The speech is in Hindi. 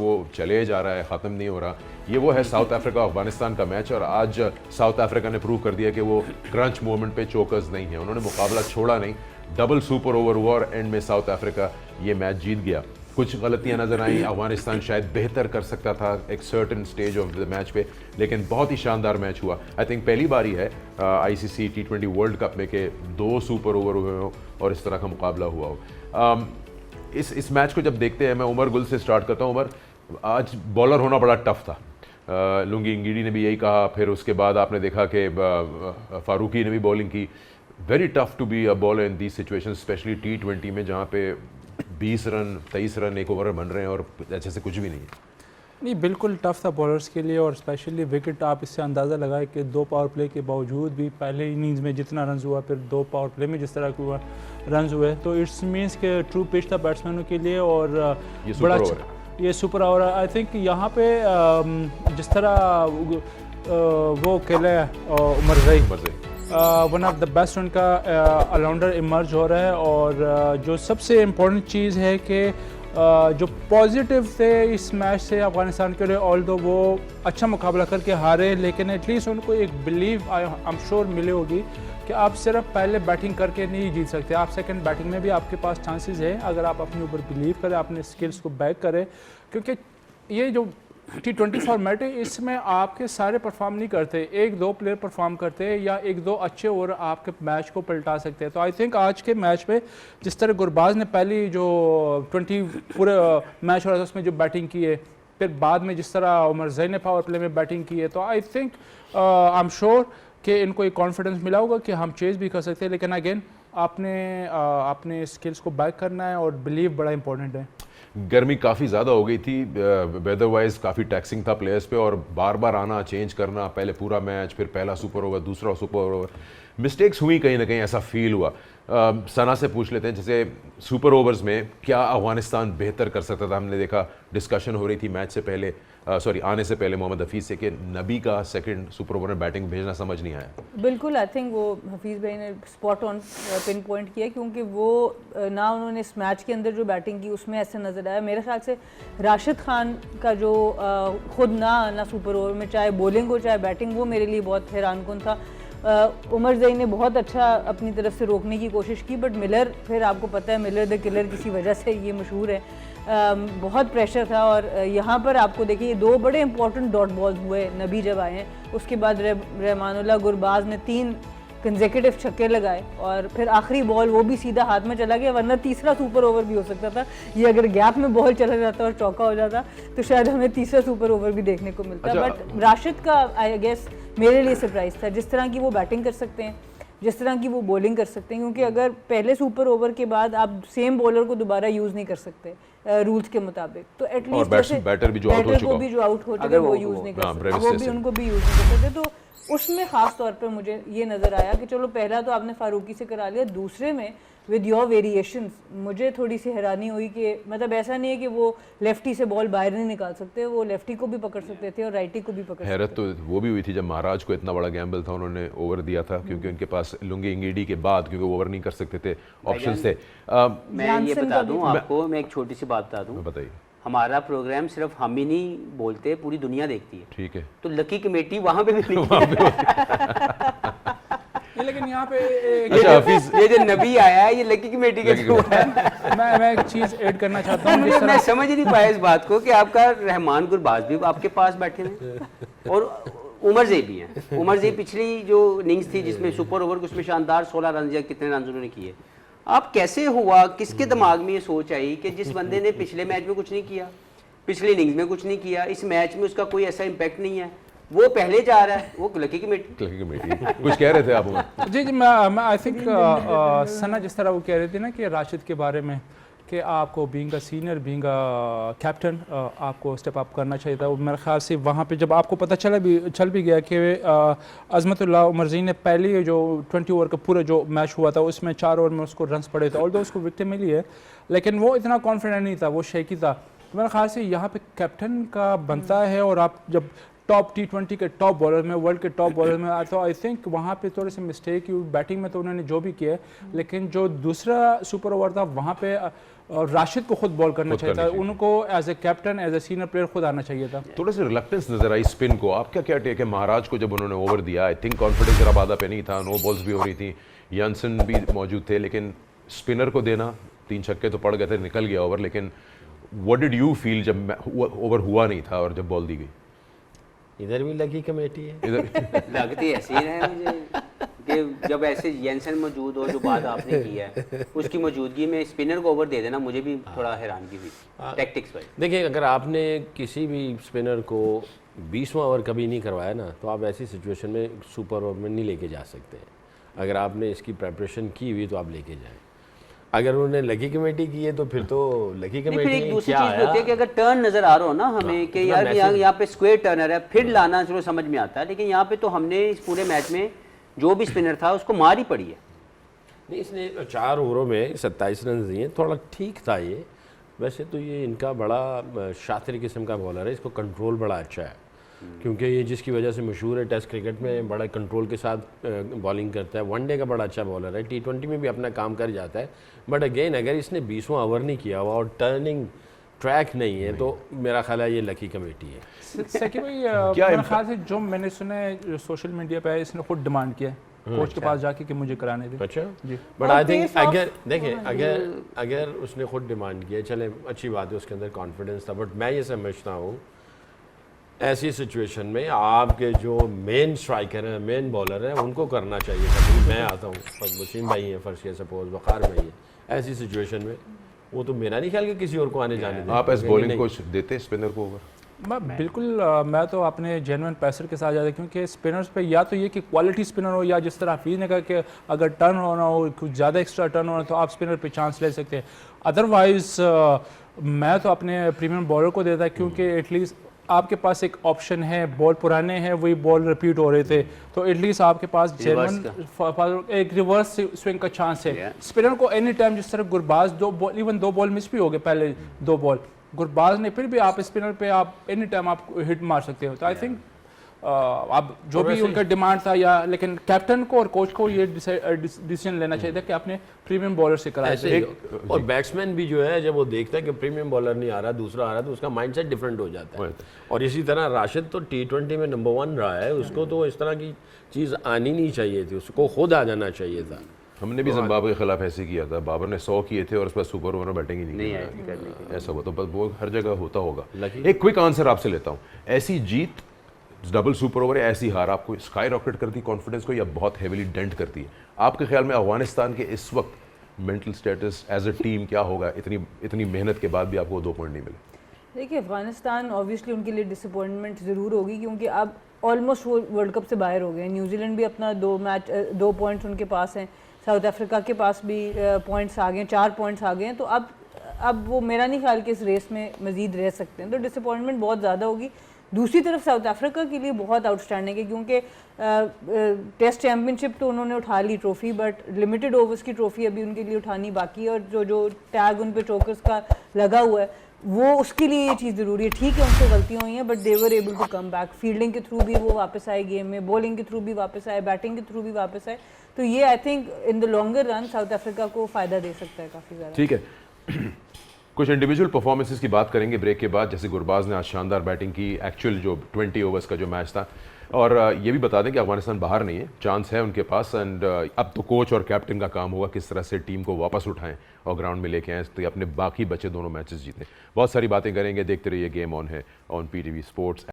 वो चले जा रहा है, ख़त्म नहीं हो रहा। ये वो है साउथ अफ्रीका अफगानिस्तान का मैच, और आज साउथ अफ्रीका ने प्रूव कर दिया कि वो क्रंच मोमेंट पे चोकर्स नहीं है। उन्होंने मुकाबला छोड़ा नहीं, डबल सुपर ओवर हुआ और एंड में साउथ अफ्रीका ये मैच जीत गया। कुछ गलतियां नजर आई, अफगानिस्तान शायद बेहतर कर सकता था एक certain stage of the match पे, लेकिन बहुत ही शानदार मैच हुआ। आई थिंक पहली बार ही है ICC T20 वर्ल्ड कप में कि 2 सुपर ओवर हुए हो और इस तरह का मुकाबला हुआ हो। इस मैच को जब देखते हैं, मैं उमर गुल से स्टार्ट करता हूँ। उमर, आज बॉलर होना बड़ा टफ था। लुंगी इंगीडी ने भी यही कहा, फिर उसके बाद आपने देखा कि फारूकी ने भी बॉलिंग की। Very tough to be a bowler in these situation, specially T20 में जहाँ पे 20 रन 23 रन एक ओवर बन रहे हैं और अच्छे से कुछ भी नहीं है। नहीं, बिल्कुल टफ था बॉलर्स के लिए, और स्पेशली विकेट आप इससे अंदाज़ा लगाए कि 2 पावर प्ले के बावजूद भी पहले इनिंग्स में जितना रन हुआ, फिर 2 पावर प्ले में जिस तरह हुआ रन हुए, तो इट्स मीन्स के ट्रू पिच था बैट्समैनों के लिए। और बड़ा ये सुपर ओवर है। आई थिंक यहाँ पे जिस तरह वो खेले Omarzai one of the best उनका ऑलराउंडर इमर्ज हो रहा है। और जो सबसे इम्पोर्टेंट चीज़ है कि जो पॉजिटिव थे इस मैच से अफगानिस्तान के लिए, ऑल्दो वो अच्छा मुकाबला करके हारे, लेकिन एटलीस्ट उनको एक बिलीव आई एम श्योर मिली होगी कि आप सिर्फ पहले बैटिंग करके नहीं जीत सकते, आप सेकंड बैटिंग में भी आपके पास चांसेस है अगर आप अपने ऊपर बिलीव करें, अपने स्किल्स को बैक करें। क्योंकि ये जो T20 फॉर्मेट है, इसमें आपके सारे परफॉर्म नहीं करते, 1-2 प्लेयर परफॉर्म करते हैं या 1-2 अच्छे ओवर आपके मैच को पलटा सकते हैं। तो आई थिंक आज के मैच में जिस तरह गुरबाज ने पहली जो 20 पूरे मैच हो रहा था उसमें जो बैटिंग की है, फिर बाद में जिस तरह उमरज़ई ने पावर प्ले में बैटिंग की है, तो I think I am sure कि इनको एक कॉन्फिडेंस मिला होगा कि हम चेज़ भी कर सकते हैं। लेकिन अगेन आपने स्किल्स को बैक करना है और बिलीव बड़ा इंपॉर्टेंट है। गर्मी काफ़ी ज़्यादा हो गई थी, वेदर वाइज काफ़ी टैक्सिंग था प्लेयर्स पे, और बार बार आना, चेंज करना, पहले पूरा मैच, फिर पहला सुपर ओवर, दूसरा सुपर ओवर, मिस्टेक्स हुई कहीं ना कहीं, ऐसा फील हुआ। सना से पूछ लेते हैं, जैसे सुपर ओवर्स में क्या अफगानिस्तान बेहतर कर सकता था? हमने देखा डिस्कशन हो रही थी मैच से पहले, आने से पहले मोहम्मद हफीज़ से कि नबी का सेकंड सुपर ओवर में बैटिंग भेजना समझ नहीं आया। बिल्कुल, आई थिंक वो हफीज़ भाई ने स्पॉट ऑन पिन पॉइंट किया, क्योंकि वो ना उन्होंने इस मैच के अंदर जो बैटिंग की उसमें ऐसे नज़र आया। मेरे ख्याल से राशिद खान का जो खुद ना आना सुपर ओवर में, चाहे बॉलिंग हो चाहे बैटिंग, वो मेरे लिए बहुत हैरानकुन था। उमरज़ई ने बहुत अच्छा अपनी तरफ से रोकने की कोशिश की, बट मिलर, फिर आपको पता है मिलर द किलर किसी वजह से ये मशहूर है, बहुत प्रेशर था। और यहाँ पर आपको देखिए 2 बड़े इंपॉर्टेंट डॉट बॉल्स हुए नबी जब आए हैं, उसके बाद रहमानुल्लाह गुरबाज ने 3 कंसेक्यूटिव छक्के लगाए और फिर आखिरी बॉल वो भी सीधा हाथ में चला गया, वरना तीसरा सुपर ओवर भी हो सकता था। ये अगर गैप में बॉल चला जाता और चौका हो जाता तो शायद हमें तीसरा सुपर ओवर भी देखने को मिलता। बट राशिद का आई गेस मेरे लिए सरप्राइज था, जिस तरह की वो बैटिंग कर सकते हैं, जिस तरह की वो बॉलिंग कर सकते हैं, क्योंकि अगर पहले सुपर ओवर के बाद आप सेम बॉलर को दोबारा यूज़ नहीं कर सकते रूल्स के मुताबिक, तो एटलीस्ट बैटर भी जो आउट हो चुके वो यूज़ नहीं कर सकते, वो भी उनको भी यूज़ नहीं कर सकते। तो उसमें ख़ास तौर पे मुझे ये नज़र आया कि चलो पहला तो आपने फारूकी से करा लिया, दूसरे में विद योर वेरिएशंस मुझे थोड़ी सी हैरानी हुई कि मतलब ऐसा नहीं है कि वो लेफ्टी से बॉल बाहर नहीं निकाल सकते, वो लेफ्टी को भी पकड़ सकते थे और राइटी को भी पकड़ सकते थे। हैरत तो वो भी हुई थी जब महाराज को इतना बड़ा गैम्बल था, उन्होंने ओवर दिया था, क्योंकि उनके पास लुंगी इंगीडी के बाद क्योंकि ओवर नहीं कर सकते थे, ऑप्शन थे। मैं ये बता दूं आपको, मैं एक छोटी सी बात बता दूं, बताइए। हमारा प्रोग्राम सिर्फ हम ही नहीं बोलते, पूरी दुनिया देखती है, ठीक है, तो लकी कमेटी वहां पे भी लेकिन यहाँ पे ये जो नबी आया है ये लकी कमेटी के थ्रू है। मैं एक चीज़ ऐड करना चाहता हूँ, मैं समझ नहीं पाया इस बात को कि आपका रहमान गुरबाज भी आपके पास बैठे हैं और उमरज़ई भी हैं। उमरज़ई पिछली जो इनिंग्स थी जिसमें सुपर ओवर, उसमें शानदार 16 रन या कितने रन उन्होंने किए। आप कैसे हुआ, किसके दिमाग में ये सोच आई कि जिस बंदे ने पिछले मैच में कुछ नहीं किया, पिछली इनिंग्स में कुछ नहीं किया, इस मैच में उसका कोई ऐसा इम्पैक्ट नहीं है, वो पहले जा रहा है, वो लकी कमेटी कुछ कह रहे थे आप? जी मैं आई थिंक सना जिस तरह वो कह रहे थे ना कि राशिद के बारे में कि आपको being a senior, being a captain, आपको स्टेप अप करना चाहिए था। मेरे ख्याल से वहाँ पे जब आपको पता चल भी गया कि अज़मतुल्लाह उमरज़ई ने पहले जो 20 ओवर का पूरा जो मैच हुआ था उसमें 4 ओवर में उसको रन्स पड़े थे, ऑल्दो उसको विकेट मिली है, लेकिन वो इतना कॉन्फिडेंट नहीं था, वो शेकी था। तो मेरे ख्याल से यहाँ पे कैप्टन का बनता है, और आप जब टॉप T20 के टॉप बॉलर में, वर्ल्ड के टॉप बॉलर में, तो आई थिंक वहाँ पे थोड़ी सी मिस्टेक हुई बैटिंग में, तो उन्होंने जो भी किया है, लेकिन जो दूसरा सुपर ओवर था वहाँ पे राशिद को खुद बॉल करना चाहिए था, उनको as a captain as a senior player खुद आना चाहिए था। थोड़ा सी रिलक्टेंस नजर आई स्पिन को। आपका क्या टेक है महाराज को जब उन्होंने ओवर दिया? आई थिंक कॉन्फिडेंस जरा बाधा पे नहीं था, नो बॉल्स भी हो रही थी, यानसन भी मौजूद थे, लेकिन स्पिनर को देना, 3 छक्के तो पड़ गए थे, निकल गया ओवर, लेकिन व्हाट डिड यू फील जब ओवर हुआ नहीं था और जब बॉल दी गई? इधर भी लकी कमेटी है, इधर लगती ऐसी है मुझे कि जब ऐसे जेंसन मौजूद हो, जो बात आपने की है, उसकी मौजूदगी में स्पिनर को ओवर दे देना मुझे भी थोड़ा हैरानगी हुई टैक्टिक्स पर। देखिए अगर आपने किसी भी स्पिनर को 20वां ओवर कभी नहीं करवाया ना, तो आप ऐसी सिचुएशन में सुपर ओवर में नहीं लेके जा सकते। अगर आपने इसकी प्रेपरेशन की हुई तो आप लेके जाएं। अगर उन्होंने लकी कमेटी की है तो फिर तो लकी फिर कमेटी एक दूसरी क्या चीज होती है कि अगर टर्न नजर आ रहा हो ना हमें कि यार यहाँ पे स्क्वायर टर्नर है, फिर लाना चलो समझ में आता है, लेकिन यहाँ पे तो हमने इस पूरे मैच में जो भी स्पिनर था उसको मार ही पड़ी है। नहीं, इसने 4 ओवरों में 27 रन दिए, थोड़ा ठीक था ये। वैसे तो ये इनका बड़ा शातिर किस्म का बॉलर है, इसको कंट्रोल बड़ा अच्छा है, क्योंकि ये जिसकी वजह से मशहूर है, टेस्ट क्रिकेट में बड़ा कंट्रोल के साथ बॉलिंग करता है, वनडे का बड़ा अच्छा बॉलर है, T20 में भी अपना काम कर जाता है। बट अगेन अगर इसने 20वां ओवर नहीं किया हुआ और टर्निंग ट्रैक नहीं है तो मेरा ख्याल है ये लकी कमेटी है। सकी भाई मेरे ख्याल से जो मैंने सुना है सोशल मीडिया पे, इसने खुद डिमांड किया कोच के पास जाके कि मुझे कराने दे। अच्छा जी। बट आई थिंक अगर देखिए अगर उसने खुद डिमांड किया, चले अच्छी बात है, उसके अंदर कॉन्फिडेंस था, बट मैं ये समझता हूँ ऐसी सिचुएशन में आपके जो मेन स्ट्राइकर हैं, मेन बॉलर हैं, उनको करना चाहिए था। मैं आता हूँ, वसीम भाई हैं फर्स्ट के, सपोज वक़ार भाई है, ऐसी सिचुएशन में वो तो मेरा नहीं ख्याल कि किसी और को आने जाने दें। आप एज बॉलिंग कोच देते स्पिनर को ओवर? मैं बिल्कुल मैं तो अपने जेन्युइन पैसर के साथ जाता, क्योंकि स्पिनर्स पे या तो ये कि क्वालिटी स्पिनर हो, या जिस तरह हफीज़ ने कहा कि अगर टर्न होना हो, कुछ ज़्यादा एक्स्ट्रा टर्न होना तो आप स्पिनर पे चांस ले सकते हैं। अदरवाइज़ मैं तो अपने प्रीमियम बॉलर को देता, क्योंकि एटलीस्ट आपके पास एक ऑप्शन है, बॉल पुराने हैं, वही बॉल रिपीट हो रहे थे, तो एटलीस्ट आपके पास जेन्युइन एक रिवर्स स्विंग का चांस है। स्पिनर को एनी टाइम, जिस तरह Gurbaz 2 ball, even 2 ball miss भी हो गए पहले 2 बॉल गुरबाज ने, फिर भी आप स्पिनर पे आप एनी टाइम आप हिट मार सकते हो। तो आई थिंक अब जो भी उनका डिमांड था, या लेकिन कैप्टन को और कोच को ये डिसीजन लेना चाहिए था कि आपने प्रीमियम बॉलर से कराया। और बैट्समैन भी जो है जब वो देखता है कि प्रीमियम बॉलर नहीं आ रहा, दूसरा आ रहा, तो उसका माइंडसेट डिफरेंट हो जाता है। और इसी तरह राशिद तो T20 में नंबर 1 रहा है, उसको तो इस तरह की चीज़ आनी नहीं चाहिए थी, उसको खुद आ जाना चाहिए था। हमने भी जिम्बाब्वे के खिलाफ ऐसे किया था, बाबर ने 100 किए थे और उस पर सुपर ओवर में बैटिंग ही नहीं की, ऐसा हुआ। तो बस वो हर जगह होता होगा। एक क्विक आंसर आपसे लेता हूँ, ऐसी जीत डबल सुपर ओवर, ऐसी हार आपको स्काई रॉकेट करती कॉन्फिडेंस को, या बहुत हेवीली डेंट करती है? आपके ख्याल में अफगानिस्तान के इस वक्त mental status as a team क्या होगा, इतनी मेहनत के बाद भी आपको 2 पॉइंट नहीं मिले? देखिए अफगानिस्तान ऑब्वियसली उनके लिए डिसअपॉइंटमेंट ज़रूर होगी, क्योंकि अब ऑलमोस्ट वो वर्ल्ड कप से बाहर हो गए हैं। न्यूजीलैंड भी अपना 2 पॉइंट्स उनके पास हैं, साउथ अफ्रीका के पास भी पॉइंट्स आ गए हैं, 4 पॉइंट्स आ गए हैं। तो अब वो मेरा नहीं ख्याल कि इस रेस में मज़ीद रह सकते हैं, तो डिसअपॉइंटमेंट बहुत ज़्यादा होगी। दूसरी तरफ साउथ अफ्रीका के लिए बहुत आउटस्टैंडिंग है, क्योंकि टेस्ट चैम्पियनशिप तो उन्होंने उठा ली ट्रॉफी, बट लिमिटेड ओवर्स की ट्रॉफी अभी उनके लिए उठानी बाकी है, और जो टैग उन पे चोकर्स का लगा हुआ है वो उसके लिए ये चीज़ ज़रूरी है। ठीक है उनसे गलतियाँ हुई हैं, but they were able to come back. Fielding के थ्रू भी वो वापस आए गेम में, बॉलिंग के थ्रू भी वापस आए, बैटिंग के थ्रू भी वापस आए। तो ये I think in the longer run south Africa को फ़ायदा दे सकता है काफ़ी ज़्यादा। ठीक है, कुछ इंडिविजुअल परफॉर्मेंसेस की बात करेंगे ब्रेक के बाद। जैसे गुरबाज ने आज शानदार बैटिंग की, एक्चुअल जो 20 ओवर्स का जो मैच था। और ये भी बता दें कि अफगानिस्तान बाहर नहीं है, चांस है उनके पास, एंड अब तो कोच और कैप्टन का काम होगा किस तरह से टीम को वापस उठाएं और ग्राउंड में लेके आएँ, तो अपने बाकी बचे दोनों मैचेस जीतें। बहुत सारी बातें करेंगे, देखते रहिए गेम ऑन है ऑन PTV स्पोर्ट्स।